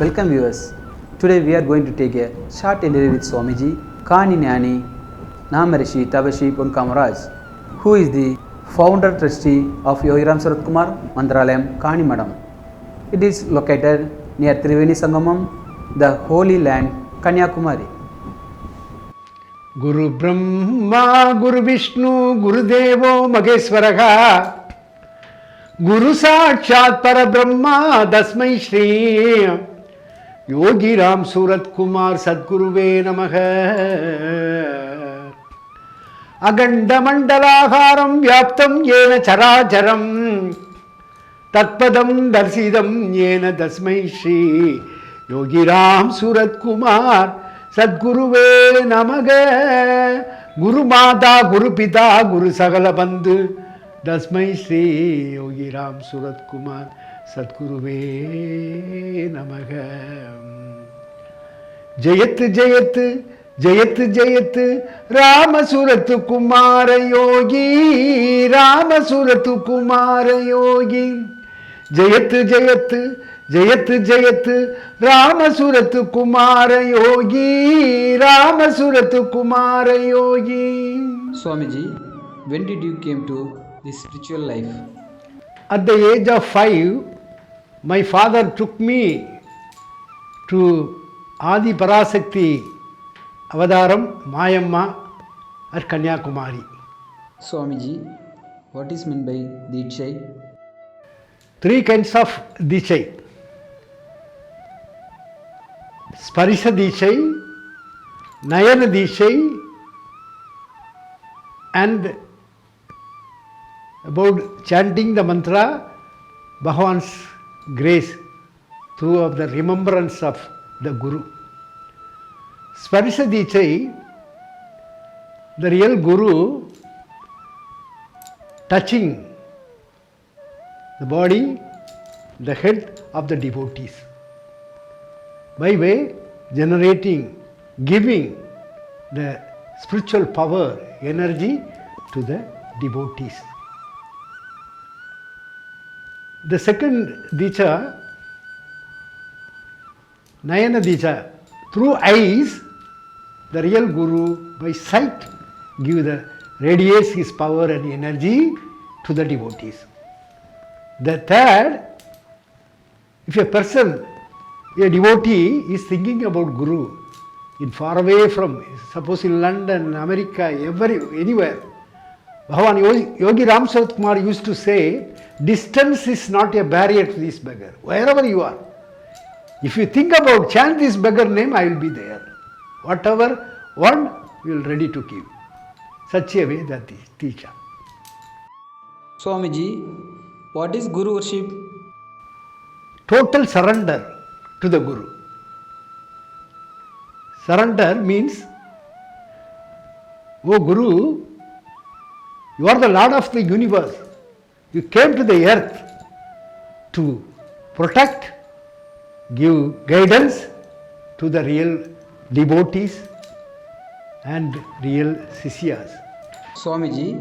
Welcome viewers. Today we are going to take a short interview with Swamiji Kani Gnani Namarishi Tabashi Ponkamaraj, who is the founder trustee of Yogiram Surat Kumar Mantralayam Kani Madam. It is located near Triveni Sangamam, the holy land Kanyakumari. Guru Brahma, Guru Vishnu, Guru Devo Maheshwaraha, Guru Sakshat Parabrahma, Dasmai Shri Yogi Ram Surat Kumar Sadguruve Namaha. Aganda Mandalaharam Vyaptam Yena Characharam Tatpadam Darsidam Yena Dasmai Shri Yogi Ram Surat Kumar Sadguruve Namaha. Guru Mata, Guru Pita, Guru Sagala Bandhu Dasmai Shri Yogi Ram Surat Kumar Sadguruve Namaha. Jayat Jayat Jayat Jayat Rama Surat Kumar Yogi Rama Surat Kumar Yogi Jayat Jayat Jayat Jayat Rama Surat Kumar Yogi Rama Surat Kumar Yogi. Swamiji, when did you came to this spiritual life? At the age of 5, my father took me to Adi Parasakti Avadaram Mayamma at Kanyakumari. Swamiji, what is meant by Deekshai? 3 kinds of Deekshai. Sparisha Deekshai, Nayana Deekshai, and about chanting the mantra, Bhagavan's grace through the remembrance of the Guru. Sparisha Deekshai, the real Guru touching the body, the head of the devotees, by way generating, giving the spiritual power, energy to the devotees. The second Diksha, Nayana Diksha, through eyes, the real Guru by sight radiates his power and energy to the devotees. The third, if a person, a devotee is thinking about Guru in far away from, suppose in London, America, anywhere, Bhagavan Yogi Ram Surat Kumar used to say, distance is not a barrier to this beggar, wherever you are. If you think about chant this beggar name, I will be there. Whatever one, we will ready to give. Such a way that is teacher. Swamiji, what is Guru worship? Total surrender to the Guru. Surrender means, oh Guru, you are the Lord of the universe. You came to the earth to protect, give guidance to the real devotees and real Sishyas. Swamiji,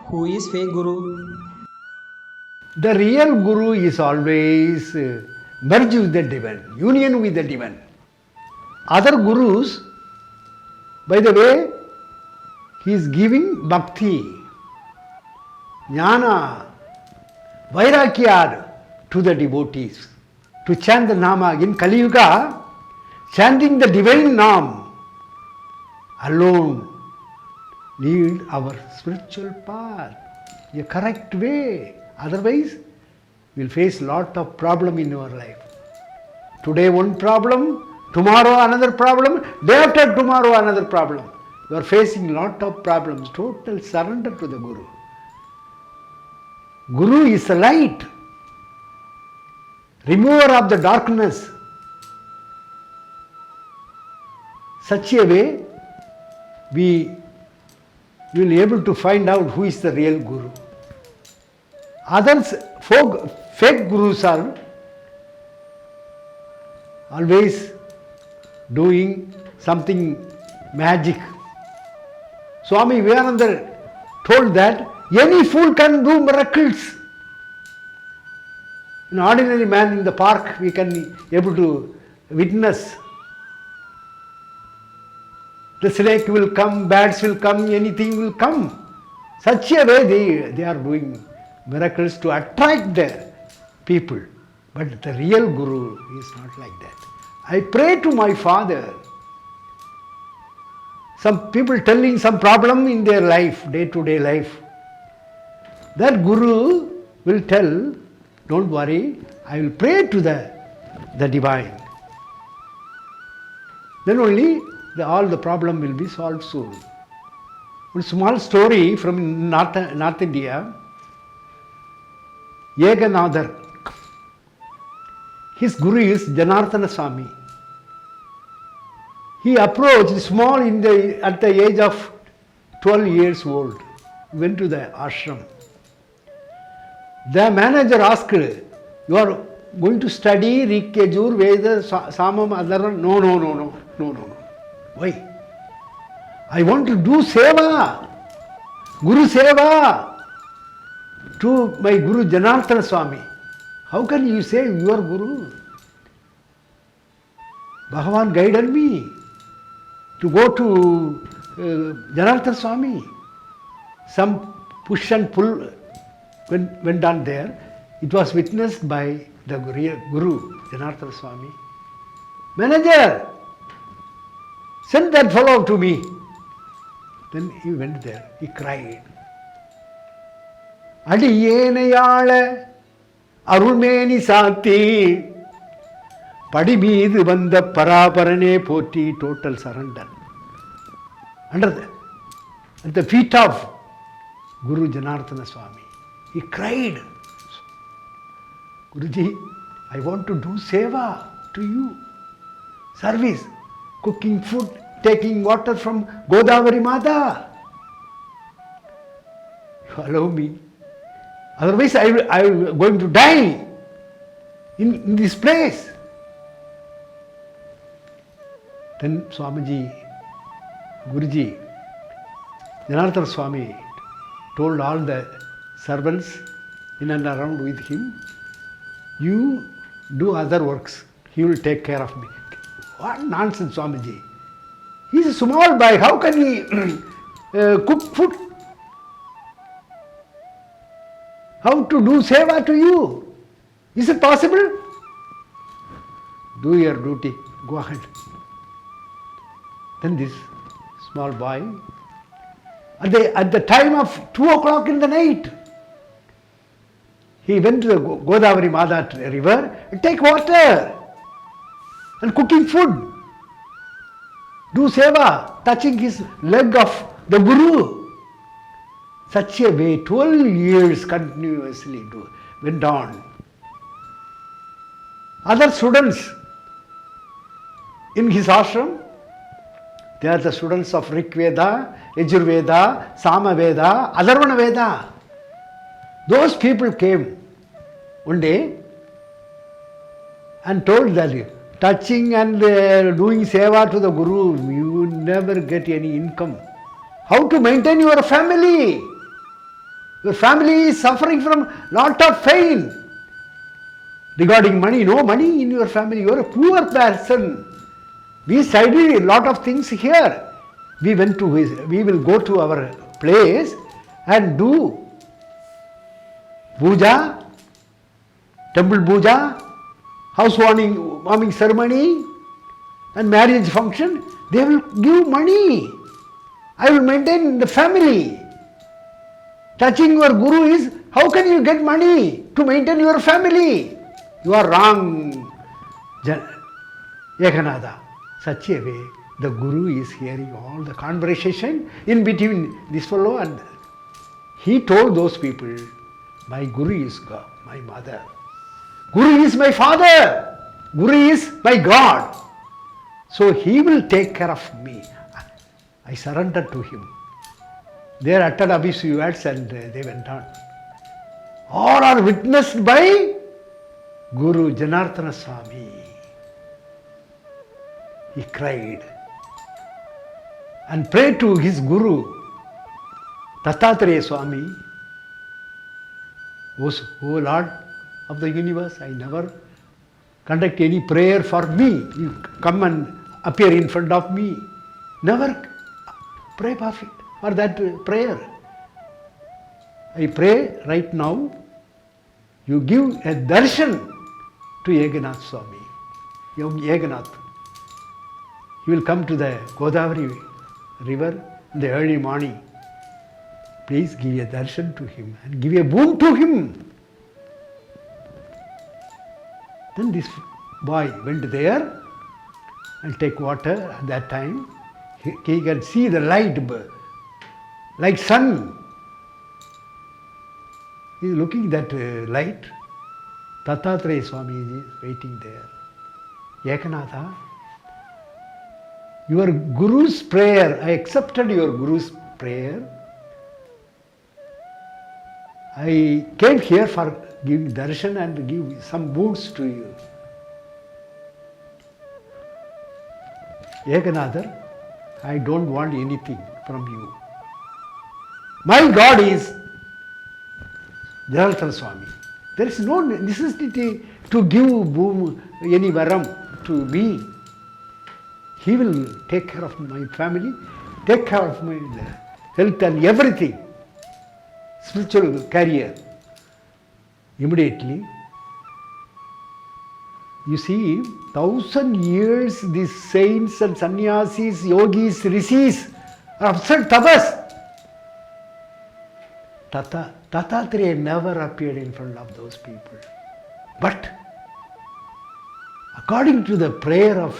who is fake Guru? The real Guru is always merged with the divine, union with the divine. Other Gurus, by the way, he is giving bhakti, jnana, vairagya to the devotees. To chant the Nama in Kali Yuga, chanting the divine Nam alone lead our spiritual path, a correct way. Otherwise, we will face lot of problem in our life. Today one problem, tomorrow another problem, day after tomorrow another problem. You are facing lot of problems. Total surrender to the Guru. Guru is the light, remover of the darkness. Such a way, we will be able to find out who is the real Guru. Others, fake Gurus are always doing something magic. Swami Vivekananda told that any fool can do miracles. An ordinary man in the park, we can able to witness. The snake will come, bats will come, anything will come. Such a way they are doing miracles to attract the people. But the real Guru is not like that. I pray to my Father. Some people telling some problem in their life, day-to-day life. That Guru will tell, don't worry, I will pray to the divine. Then only all the problem will be solved soon. One small story from North India. Yeganadhar. His Guru is Janardhana Swami. He approached small at the age of 12 years old. Went to the ashram. The manager asked, you are going to study Rik, Yajur, Veda, Samam, Adharan? No. Why? I want to do seva, Guru seva to my Guru Janardhana Swami. How can you say you are Guru? Bhagavan guided me to go to Janardhana Swami. Some push and pull went on there. It was witnessed by the Guru Janardhana Swami. Manager, send that fellow to me. Then he went there. He cried. Adiyenayala Arulmeni Sati Padimid Vanda Paraparane Poti, total surrender. At the feet of Guru Janardhana Swami. He cried. Guruji, I want to do seva to you. Service, cooking food, taking water from Godavari Mata. You allow me. Otherwise I am going to die in this place. Then Swamiji, Guruji, Janardhana Swami told all the servants in and around with him, you do other works, he will take care of me. What nonsense, Swamiji. He is a small boy, how can he cook food? How to do seva to you? Is it possible? Do your duty, go ahead. Then this small boy, at the time of 2 o'clock in the night, he went to the Godavari Mata river and take water and cooking food. Do seva, touching his leg of the Guru. Such a way, 12 years continuously went on. Other students in his ashram, they are the students of Rik Veda, Yajur Veda, Sama Veda, Atharvana Veda. Those people came one day and told that touching and doing seva to the Guru, you never get any income. How to maintain your family? Your family is suffering from lot of pain. Regarding money, no money in your family, you are a poor person. We studied a lot of things here. We will go to our place and do puja, temple puja, housewarming ceremony and marriage function. They will give money. I will maintain the family. Touching your Guru is, how can you get money to maintain your family? You are wrong, Yeganada. Such a way, the Guru is hearing all the conversation in between this fellow and he told those people, my Guru is God, my mother. Guru is my father. Guru is my God. So he will take care of me. I surrendered to him. They uttered abusive words and they went on. All are witnessed by Guru Janardhana Swami. He cried and prayed to his Guru, Dattatreya Swami. O Lord of the universe, I never conduct any prayer for me. You come and appear in front of me. Never pray for that prayer. I pray right now, you give a darshan to Ekanath Swami. Yogi Ekanath. He will come to the Godavari river in the early morning. Please give a darshan to him and give a boon to him. Then this boy went there and take water. At that time, he can see the light like sun. He is looking at that light. Dattatreya Swami is waiting there. Ekanatha, your Guru's prayer, I accepted your Guru's prayer. I came here for giving darshan and give some boons to you. Ekanatha, I don't want anything from you. My God is Janardhana Swami. There is no necessity to give any varam to me. He will take care of my family, take care of my health and everything. Spiritual career. Immediately, you see, 1,000 years these saints and sannyasis, yogis, rishis are observed tapas. Dattatreya never appeared in front of those people. But according to the prayer of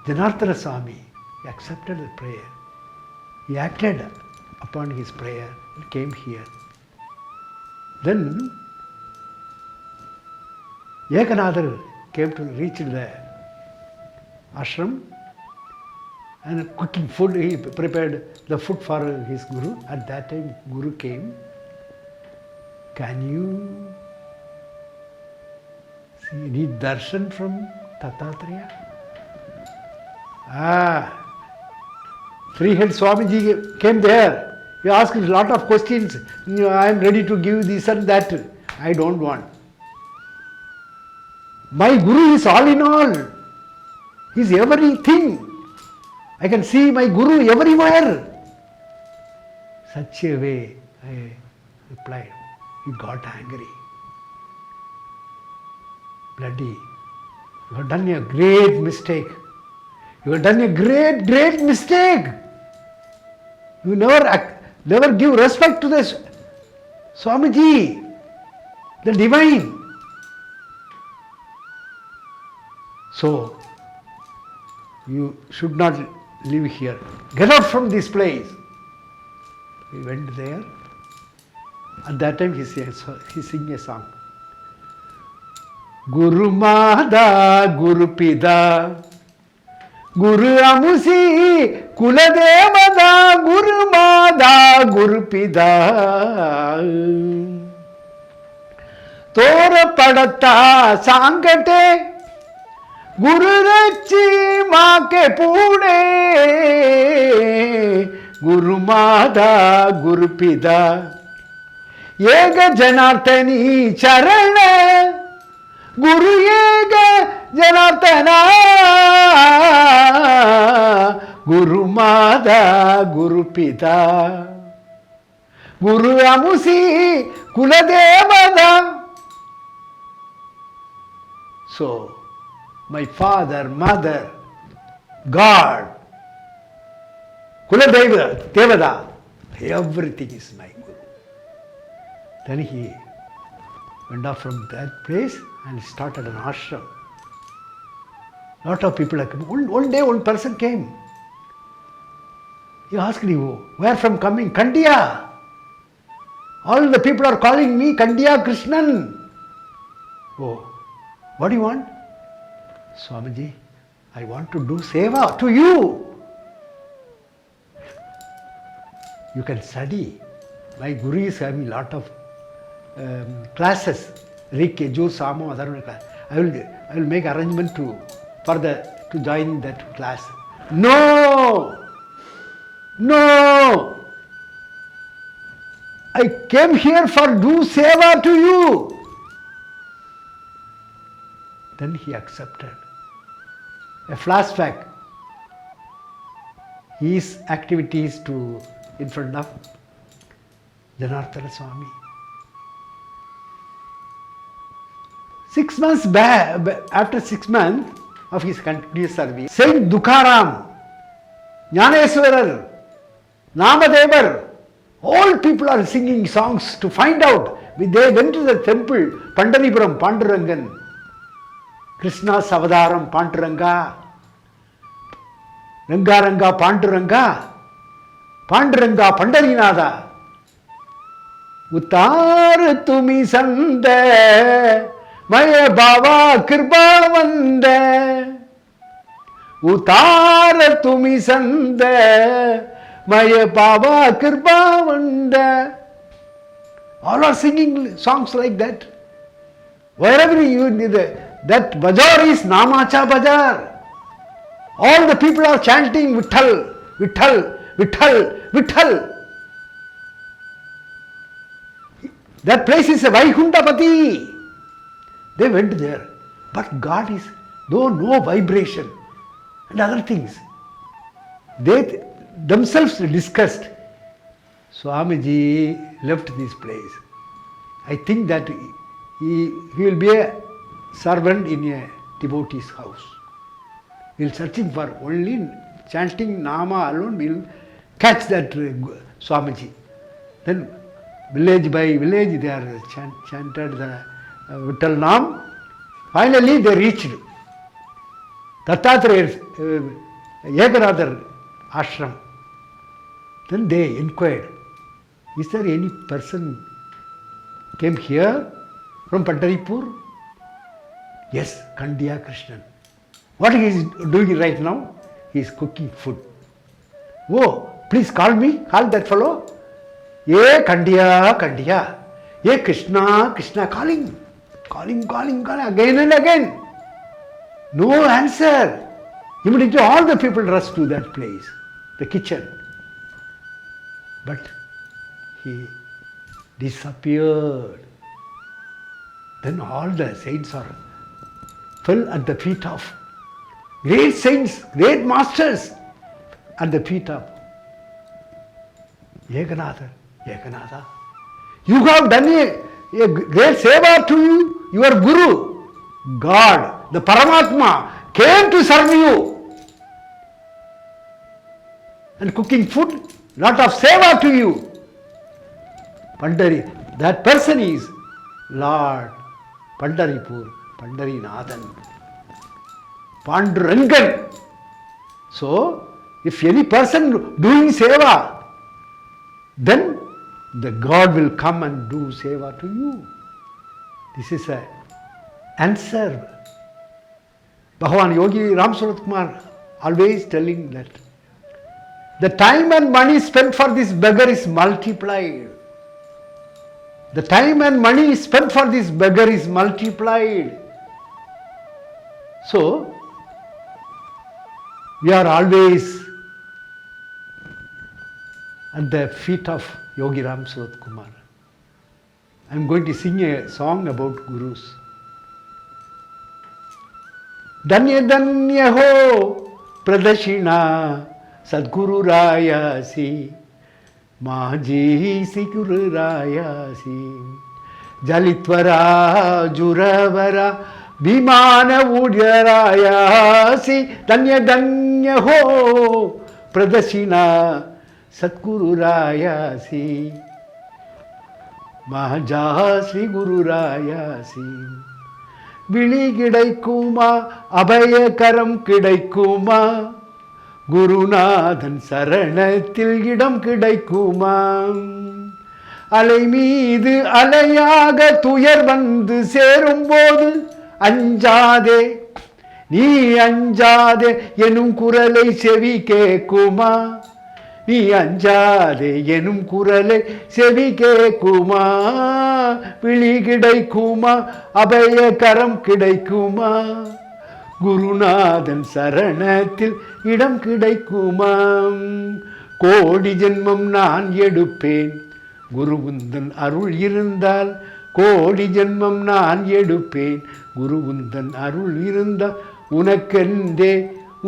Janardhana Swami, he accepted the prayer. He acted upon his prayer and came here. Then Ekanatha came to reach the ashram and cooking food. He prepared the food for his Guru. At that time, Guru came. Can you need darshan from Dattatreya? Three-head Swamiji came there. He asked a lot of questions. I am ready to give this and that. I don't want. My Guru is all in all. He is everything. I can see my Guru everywhere. Such a way, I replied. He got angry. Bloody, you have done a great mistake. You have done a great, great mistake. You never give respect to the Swamiji, the divine. So, you should not live here. Get out from this place. We went there. At that time he sang a song. Guru Mada, Guru Pida, Guru Amusi, Kuladevada, Guru Mada, Guru Pida. Tora Padata Sankate, Guru Rachi Make Pude, Guru Mada, Guru Pida. Ega Janardhani Charana, Guru Ega Janardhana, Guru Mada, Guru Pita, Guru Amusi, Kuladevada. So, my father, mother, God, Kuladeva, Devada, everything is my Guru. Then he went off from that place and started an ashram. Lot of people have come. One day one person came. He asked me, where from coming? Kandiya. All the people are calling me Kandiya Krishnan. Oh, what do you want? Swamiji, I want to do seva to you. You can study. My Guru is having lot of classes, Rike, Jur, Samo, other class. I will make arrangement to join that class. No! No! I came here for do seva to you. Then he accepted. A flashback. His activities in front of Janardhana Swami. 6 months back, after 6 months of his continuous service, Saint Dukharam, Jnaneswarar, Namadevar, all people are singing songs to find out. They went to the temple, Pandaripuram, Pandurangan, Krishna's Avadaram, Panduranga, Rangaranga, Panduranga, Panduranga, Pandarinada. Uttar tumi sande, Maya Baba Kirpa vande. Uttar tumi sande, Maya Baba Kirpa vande. All are singing songs like that. Wherever you need that bazaar is Namacha Bazaar. All the people are chanting Vitthal, Vitthal, Vitthal, Vitthal. That place is a Vaikuntapati. They went there. But God is, though no vibration and other things, they themselves discussed. Swamiji left this place. I think that he will be a servant in a devotee's house. We will searching for only chanting Nama alone, we will catch that Swamiji. Then village by village they are chanted the Vittal Nam. Finally they reached Dattatreya's Ekanathar ashram. Then they inquired, is there any person came here from Pandaripur? Yes, Kandiya Krishnan. What he is doing right now? He is cooking food. Oh, please call me, call that fellow. Ye Kandiya, Kandiya. Ye Krishna, Krishna, calling again and again. No answer. Immediately all the people rushed to that place, the kitchen. But he disappeared. Then all the saints fell at the feet of great saints, great masters, at the feet of Ekanathar. Ekanath, you have done a great seva to you, your Guru. God, the Paramatma, came to serve you. And cooking food, lot of seva to you. Pandari, that person is Lord Pandaripur, Pandarinathan, Pandurangan. So, if any person doing seva, then the God will come and do seva to you. This is an answer. Bhagavan Yogi Ramsurat Kumar always telling that the time and money spent for this beggar is multiplied. The time and money spent for this beggar is multiplied. So, we are always at the feet of Yogi Ram Surat Kumar. I am going to sing a song about Gurus. Danya Danya Ho Pradashina Sadguru Raya Si Maji Si Guru Raya Si Jalitvara Juravara Bhimana Udyaraya Si Danya Danya Ho Pradashina Satguru Raya Si Mahaja Sri Guru Raya Si Vili Kidaikuma Abhayakaram Kidaikuma Gurunathan Saranathil Idam Kidaikuma Alai meedu alayaaga tuyar vandu serumbodhu anjade நீ அஞ்சாதே எனும் குரலை செவி கேக்குமா நீ அஞ்சாதே எனும் குரலை செவி கேக்குமா விழி கிடைக்குமா அபய கரம் கிடைக்குமா குருநாதன் சரணத்தில் இடம் கிடைக்குமா கோடி ஜென்மம் நான் எடுப்பேன் குருவுந்தன் அருள் இருந்தால் கோடி ஜென்மம் நான் எடுப்பேன் குரு உந்தன் அருள் இருந்த உனக்கென்றே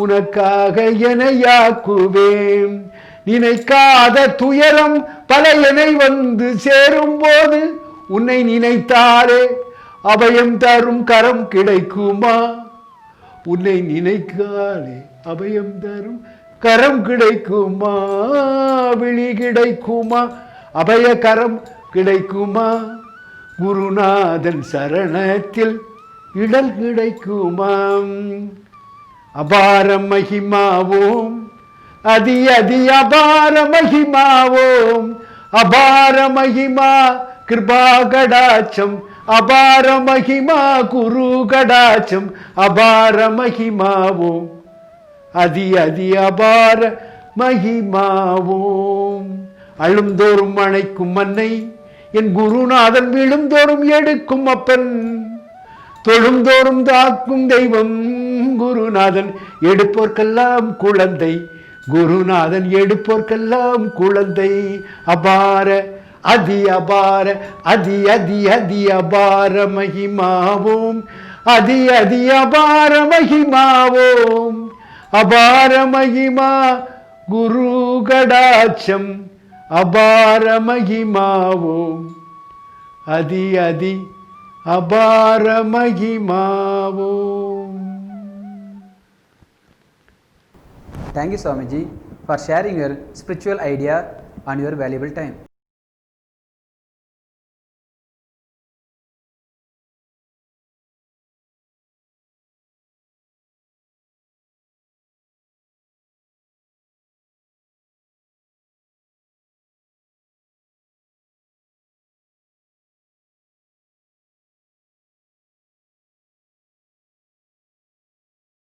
உனக்காக எனையாக்குவேன். நினைக்காத துயரம் பல எனை வந்து சேரும் போது உன்னை நினைத்தாலே அபயம் தரும் கரம் கிடைக்குமா? உன்னை நினைக்காலே அபயம் தரும் கரம் கிடைக்குமா? விழி கிடைக்குமா? அபய கரம் கிடைக்குமா? குருநாதன் சரணத்தில் இடல் கிடைக்குமா? அபார மகிமாவோம் அதி அதி அபார மகிமாவோம். அபார மகிமா கிருபா கடாட்சம் அபார மகிமா குரு கடாட்சம் அபார மகிமாவோம் அதி அதி அபார மகிமாவோம். அழுந்தோறும் அணைக்கும் மன்னை என் குருநாதன் விழுந்தோறும் எடுக்கும் அப்பன். தொழுந்தோறும் தாக்கும் தெய்வம் குருநாதன் எடுப்போர்க்கெல்லாம் குழந்தை. குருநாதன் எடுப்போர்க்கெல்லாம் குழந்தை. அபார அதி அபார அதி அதி அதி அபார மகிமாவோம் அதி அதி அபார மகிமாவோம். அபார மகிமா குரு கடாட்சம் அபார மகிமாவோம் அதி அதி அபார மகிமாவோம். Thank you Swamiji for sharing your spiritual idea and your valuable time.